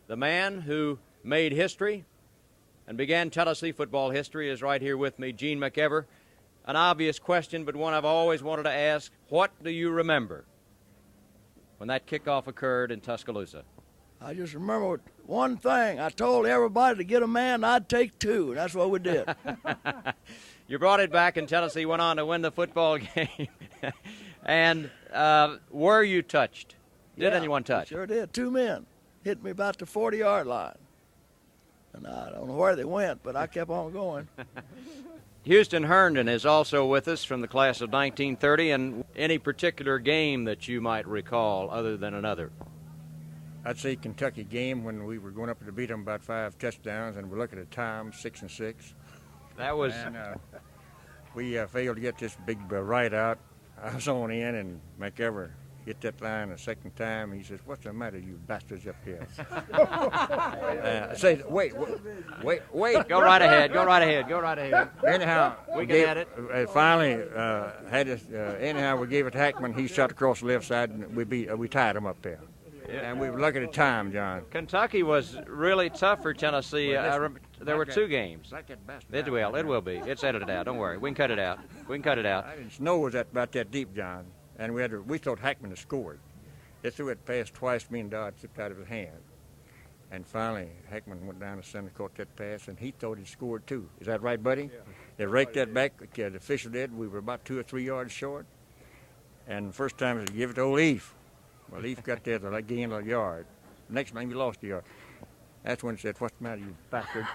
The man who made history and began Tennessee football history is right here with me, Gene McEver. An obvious question, but one I've always wanted to ask. What do you remember when that kickoff occurred in Tuscaloosa? I just remember one thing. I told everybody to get a man, I'd take two, and that's what we did. You brought it back, and Tennessee went on to win the football game. And were you touched? Did anyone touch? Sure did. Two men hit me about the 40-yard line. And I don't know where they went, but I kept on going. Houston Herndon is also with us from the class of 1930, and any particular game that you might recall other than another? I'd say Kentucky game when we were going up to beat them about 5 touchdowns, and we look at the time, 6-6. That was. And we failed to get this big right out. I was on in, and McEver hit that line a second time. He says, "What's the matter, you bastards up here?" I say, wait. Go right ahead. Go right ahead. Anyhow, we can add it. Finally, anyhow, we gave it to Hackman. He shot across the left side, and we tied him up there. Yeah. And we were looking at the time, John. Kentucky was really tough for Tennessee. There were 2 games. It will be. It's edited out. Don't worry. We can cut it out. I didn't know it was about that deep, John. And we thought Hackman had scored. They threw it past twice. Me and Dodd slipped out of his hand. And finally, Hackman went down the center, caught that pass, and he thought he scored too. Is that right, buddy? Yeah. They raked that back. The official did. We were about 2 or 3 yards short. And the first time they give it to old Leaf. Well, Leaf got there to gain a yard. The next time he lost a yard. That's when he said, "What's the matter, you bastard?"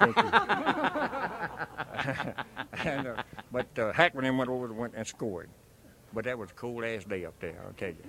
But Hackman went over and scored. But that was a cold-ass day up there, I'll tell you.